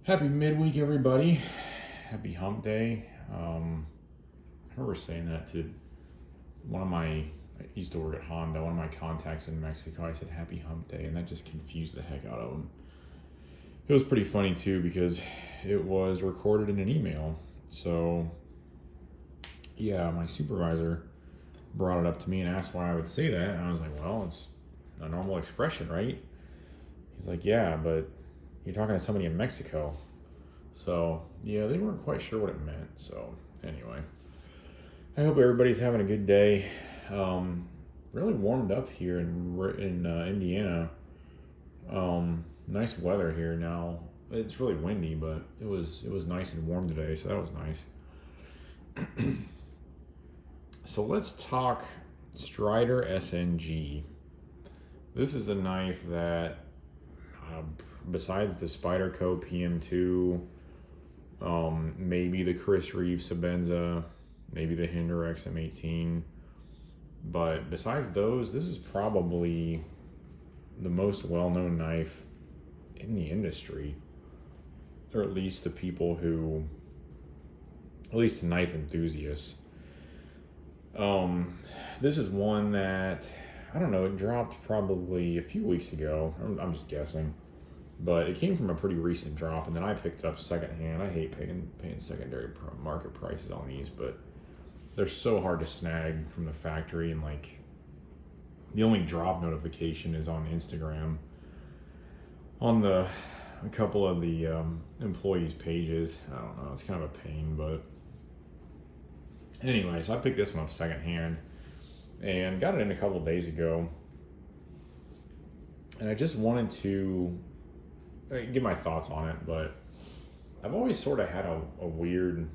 Happy midweek, everybody. Happy hump day. I remember saying that to I used to work at Honda, one of my contacts in Mexico. I said happy hump day, and that just confused the heck out of him. It was pretty funny, too, because it was recorded in an email. So, yeah, my supervisor brought it up to me and asked why I would say that. And I was like, well, it's a normal expression, right? He's like, yeah, but you're talking to somebody in Mexico. So, yeah, they weren't quite sure what it meant. So, anyway, I hope everybody's having a good day. Really warmed up here in Indiana. Nice weather here now. It's really windy, but it was nice and warm today, so that was nice. So let's talk Strider SNG. This is a knife that, besides the Spyderco PM2, maybe the Chris Reeve Sabenza, maybe the Hinder XM18, but besides those, this is probably the most well-known knife in the industry, or at least to people who, at least to knife enthusiasts. This is one that, I don't know, it dropped probably a few weeks ago. I'm just guessing. But it came from a pretty recent drop, and then I picked it up secondhand. I hate paying secondary market prices on these, but they're so hard to snag from the factory, and like the only drop notification is on Instagram on a couple of the employees' pages. I don't know, it's kind of a pain, but anyways, I picked this one up secondhand and got it in a couple of days ago, and I just wanted to give my thoughts on it. But I've always sort of had a weird,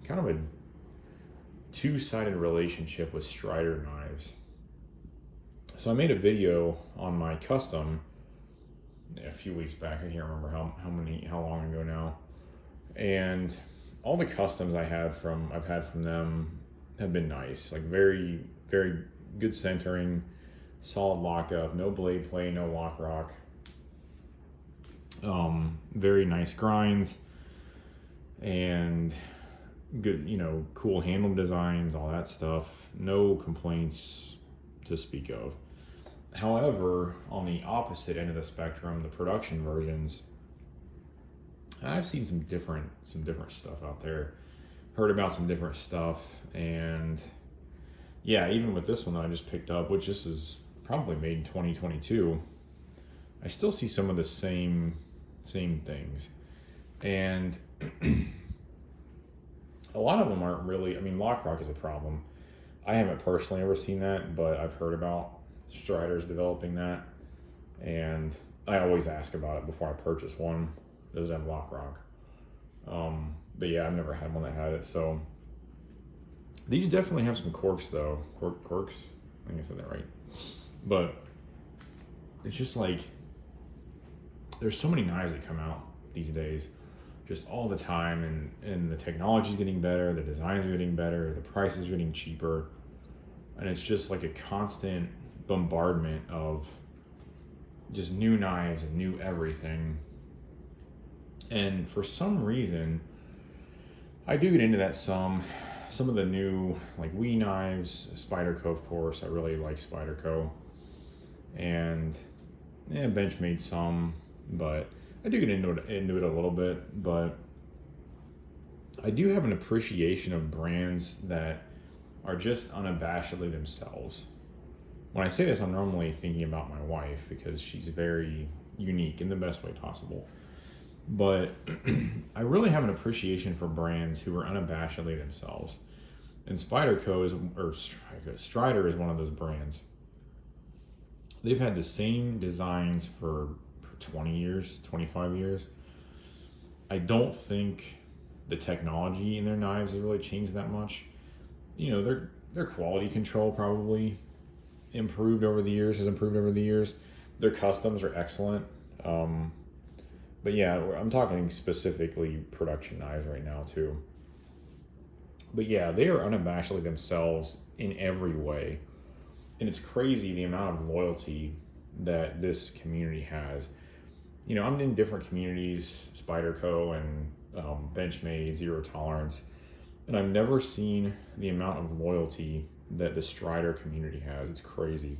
kind of a two-sided relationship with Strider knives. So I made a video on my custom a few weeks back. I can't remember how long ago now. And all the customs I've had from them have been nice. Like very, very good centering, solid lockup, no blade play, no lock rock. Very nice grinds and good, cool handle designs, all that stuff. No complaints to speak of. However, on the opposite end of the spectrum, the production versions, I've seen some different stuff out there. Heard about some different stuff, and yeah, even with this one that I just picked up, which this is probably made in 2022, I still see some of the same things. And a lot of them aren't really, lock rock is a problem. I haven't personally ever seen that, but I've heard about Striders developing that, and I always ask about it before I purchase one. Does it have lock rock? But yeah, I've never had one that had it. So these definitely have some quirks, though. Quirks? I think I said that right. But it's just like, there's so many knives that come out these days, just all the time, and the technology's getting better, the designs are getting better, the prices are getting cheaper, and it's just like a constant bombardment of just new knives and new everything. And for some reason, I do get into that some of the new, like, WE knives, Spyderco, of course. I really like Spyderco, and Benchmade some, but I do get into it a little bit. But I do have an appreciation of brands that are just unabashedly themselves. When I say this, I'm normally thinking about my wife, because she's very unique in the best way possible. But I really have an appreciation for brands who are unabashedly themselves. And Strider is one of those brands. They've had the same designs for 20 years, 25 years. I don't think the technology in their knives has really changed that much. Their quality control probably has improved over the years. Their customs are excellent. But yeah, I'm talking specifically production knives right now too. But yeah, they are unabashedly themselves in every way. And it's crazy the amount of loyalty that this community has. I'm in different communities, Spyderco and Benchmade, Zero Tolerance, and I've never seen the amount of loyalty that the Strider community has. It's crazy.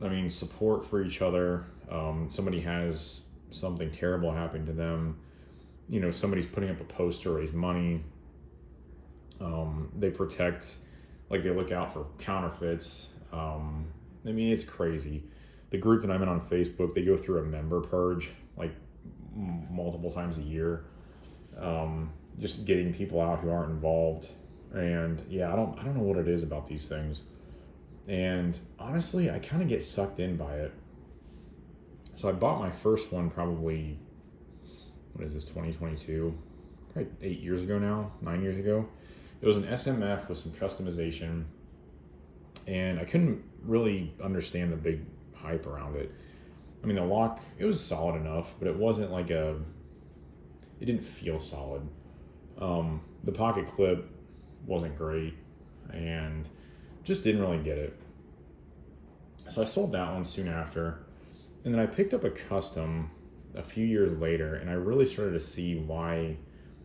I mean, support for each other. Somebody has something terrible happen to them. Somebody's putting up a post to raise money. They protect, like they look out for counterfeits. I mean, it's crazy. The group that I'm in on Facebook, they go through a member purge like multiple times a year, just getting people out who aren't involved. And yeah, I don't know what it is about these things. And honestly, I kind of get sucked in by it. So I bought my first one probably, what is this, 2022? Probably 8 years ago now, 9 years ago. It was an SMF with some customization, and I couldn't really understand the big hype around it. I mean, the lock, it was solid enough, but it wasn't like it didn't feel solid. The pocket clip wasn't great, and just didn't really get it. So I sold that one soon after, and then I picked up a custom a few years later, and I really started to see why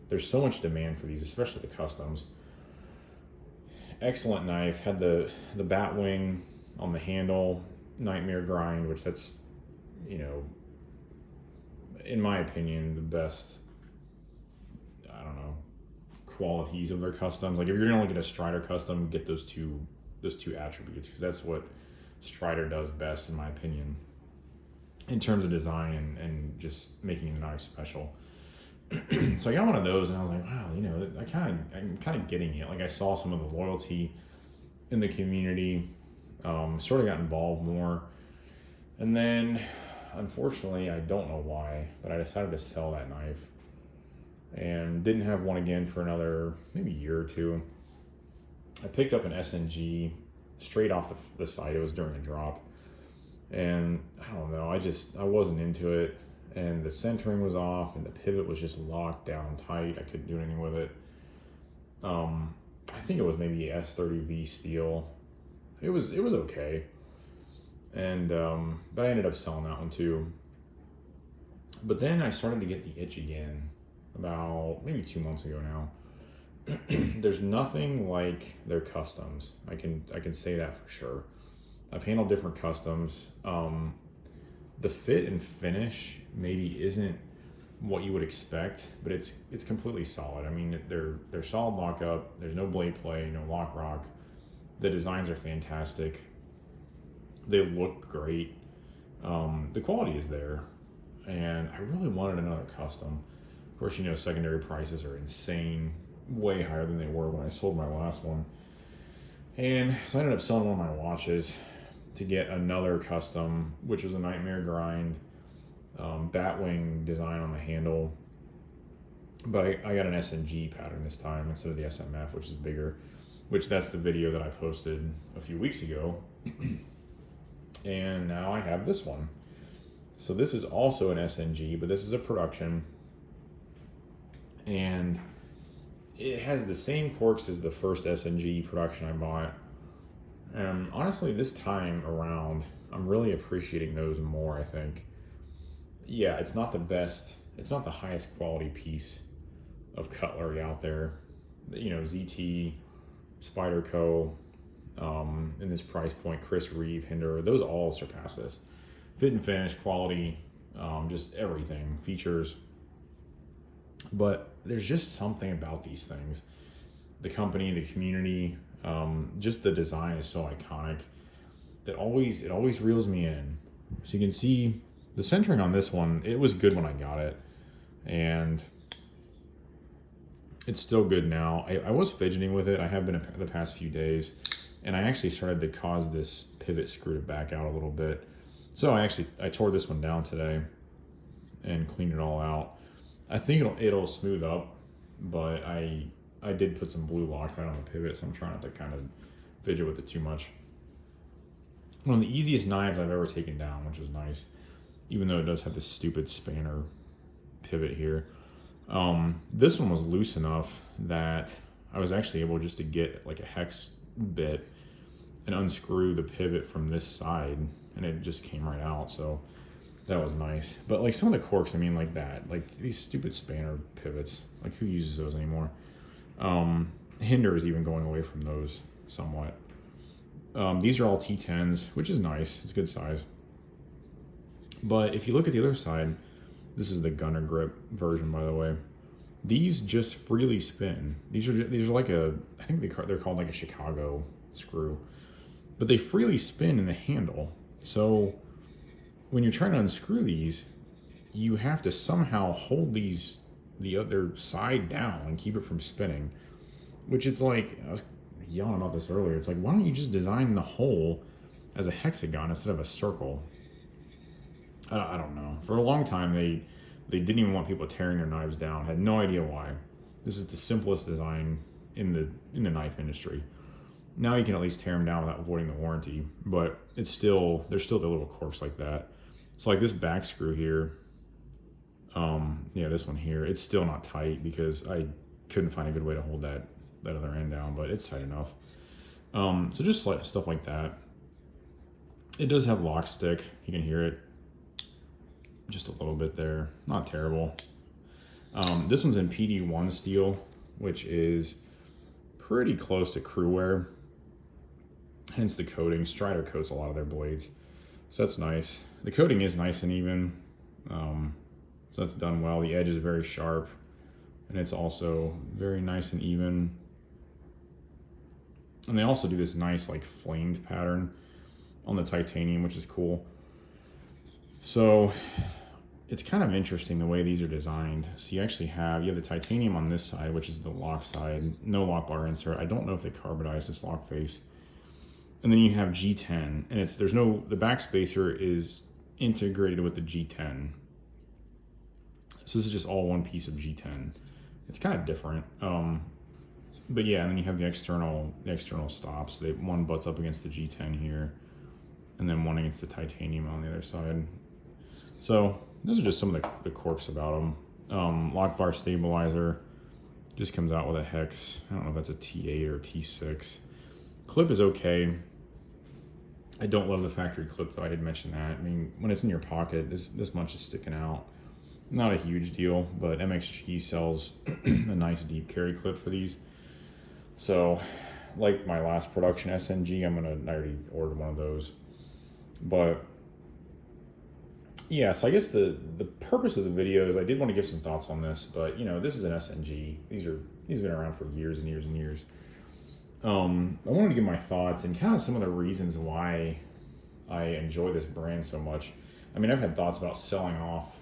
there's so much demand for these, especially the customs. Excellent knife, had the bat wing on the handle, nightmare grind, which that's, in my opinion, the best, I don't know, qualities of their customs. Like if you're gonna look at a Strider custom, get those two attributes, because that's what Strider does best, in my opinion, in terms of design and just making the knife special. So I got one of those, and I was like, wow, I'm kind of getting it. Like I saw some of the loyalty in the community, sort of got involved more, and then unfortunately, I don't know why, but I decided to sell that knife and didn't have one again for another maybe year or two. I picked up an SNG straight off the site. It was during a drop, and I don't know, I wasn't into it, and the centering was off, and the pivot was just locked down tight. I couldn't do anything with it. I think it was maybe S30V steel. It was okay, and but I ended up selling that one too. But then I started to get the itch again about maybe 2 months ago now. There's nothing like their customs. I can say that for sure. I've handled different customs. The fit and finish maybe isn't what you would expect, but it's completely solid. I mean, they're solid lockup. There's no blade play, no lock rock. The designs are fantastic. They look great. The quality is there, and I really wanted another custom. Of course, secondary prices are insane, way higher than they were when I sold my last one. And so I ended up selling one of my watches to get another custom, which was a nightmare grind, batwing design on the handle. But I got an SNG pattern this time instead of the SMF, which is bigger, which that's the video that I posted a few weeks ago. And now I have this one. So this is also an SNG, but this is a production. And it has the same corks as the first SNG production I bought. And honestly, this time around, I'm really appreciating those more, I think. Yeah, it's not the best, it's not the highest quality piece of cutlery out there. ZT, Spyderco, in this price point, Chris Reeve, Hinder, those all surpass this. Fit and finish, quality, just everything, features. But there's just something about these things. The company, the community, just the design is so iconic that it always reels me in. So you can see the centering on this one, it was good when I got it, and it's still good now. I was fidgeting with it. I have been the past few days, and I actually started to cause this pivot screw to back out a little bit. So I tore this one down today and cleaned it all out. I think it'll smooth up, but I did put some blue Loctite on the pivot, so I'm trying not to kind of fidget with it too much. One of the easiest knives I've ever taken down, which was nice, even though it does have this stupid spanner pivot here. This one was loose enough that I was actually able just to get like a hex bit and unscrew the pivot from this side, and it just came right out. So That was nice. But like some of the corks, I mean, like that, like these stupid spanner pivots, like who uses those anymore? Hinder is even going away from those somewhat. These are all T10s, which is nice. It's a good size. But if you look at the other side, this is the gunner grip version, by the way. These just freely spin. These are like I think they're called like a Chicago screw, but they freely spin in the handle. So when you're trying to unscrew these, you have to somehow hold the other side down and keep it from spinning. Which it's like, I was yelling about this earlier. It's like, why don't you just design the hole as a hexagon instead of a circle? I don't know. For a long time, they didn't even want people tearing their knives down. Had no idea why. This is the simplest design in the knife industry. Now you can at least tear them down without voiding the warranty, but there's still the little quirks like that. So like this back screw here, yeah, this one here, it's still not tight because I couldn't find a good way to hold that other end down, but it's tight enough. So just like stuff like that. It does have lock stick. You can hear it just a little bit there. Not terrible. This one's in PD1 steel, which is pretty close to crew wear. Hence the coating. Strider coats a lot of their blades. So that's nice. The coating is nice and even. So that's done well. The edge is very sharp. And it's also very nice and even. And they also do this nice like flamed pattern on the titanium, which is cool. So it's kind of interesting the way these are designed. So you actually have the titanium on this side, which is the lock side, no lock bar insert. I don't know if they carbonized this lock face. And then you have G10, and the back spacer is integrated with the G10. So this is just all one piece of G10. It's kind of different. But yeah, and then you have the external stops. One butts up against the G10 here, and then one against the titanium on the other side. So those are just some of the quirks about them. Lock bar stabilizer just comes out with a hex. I don't know if that's a T8 or T6. Clip is okay. I don't love the factory clip though. I did mention that. I mean, when it's in your pocket, this much is sticking out. Not a huge deal, but MXG sells a nice deep carry clip for these. So, like my last production SNG, I already ordered one of those. But yeah, so I guess the purpose of the video is I did want to give some thoughts on this, but this is an SNG. These have been around for years and years and years. I wanted to give my thoughts and kind of some of the reasons why I enjoy this brand so much. I mean, I've had thoughts about selling off,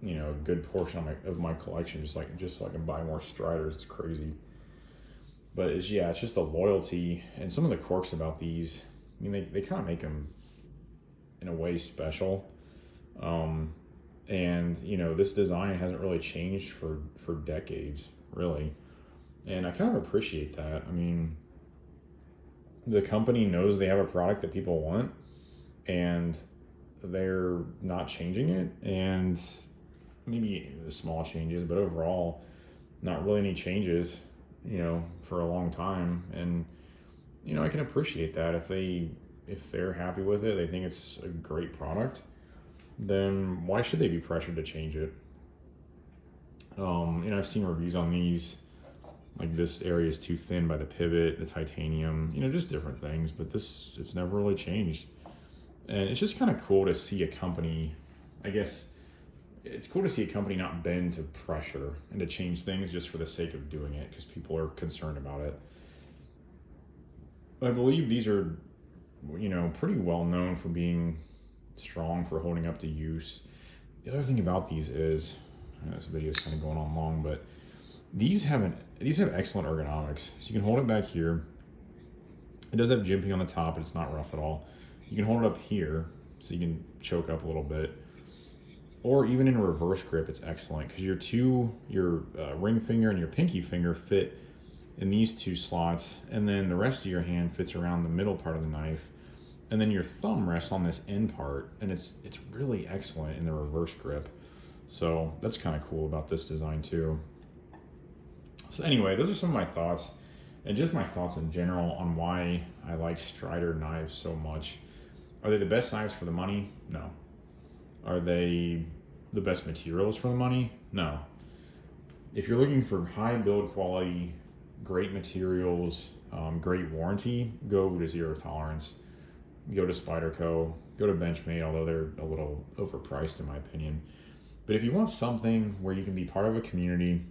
a good portion of my collection just so I can buy more Striders. It's crazy. But it's just the loyalty and some of the quirks about these. I mean, they kind of make them in a way special. And this design hasn't really changed for decades, really. And I kind of appreciate that. I mean, the company knows they have a product that people want, and they're not changing it. And maybe small changes, but overall, not really any changes, for a long time. And, I can appreciate that. If they're happy with it, they think it's a great product, then why should they be pressured to change it? I've seen reviews on these, like this area is too thin by the pivot, the titanium, just different things, but it's never really changed. And it's just kind of cool to see a company, I guess, it's cool to see a company not bend to pressure and to change things just for the sake of doing it because people are concerned about it. I believe these are, pretty well known for being strong, for holding up to use. The other thing about these is, I know this video is kind of going on long, but these have excellent ergonomics. So you can hold it back here. It does have jimping on the top, but it's not rough at all. You can hold it up here, so you can choke up a little bit. Or even in a reverse grip, it's excellent because your ring finger and your pinky finger fit in these two slots, and then the rest of your hand fits around the middle part of the knife, and then your thumb rests on this end part, and it's really excellent in the reverse grip. So that's kind of cool about this design too. So anyway, those are some of my thoughts, and just my thoughts in general on why I like Strider knives so much. Are they the best knives for the money? No. Are they the best materials for the money? No. If you're looking for high build quality, great materials, great warranty, go to Zero Tolerance. Go to Spyderco. Go to Benchmade, although they're a little overpriced in my opinion. But if you want something where you can be part of a community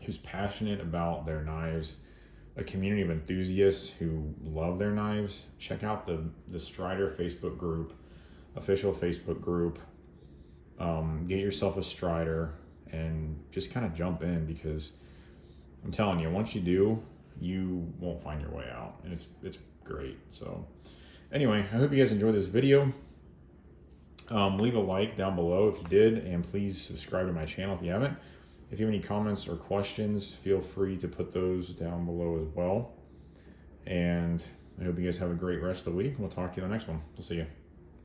who's passionate about their knives, a community of enthusiasts who love their knives, check out the Strider Facebook group, official Facebook group. Get yourself a Strider and just kind of jump in, because I'm telling you, once you do, you won't find your way out, and it's great. So anyway, I hope you guys enjoyed this video. Leave a like down below if you did, and please subscribe to my channel if you haven't. If you have any comments or questions, feel free to put those down below as well. And I hope you guys have a great rest of the week. We'll talk to you in the next one. We'll see you.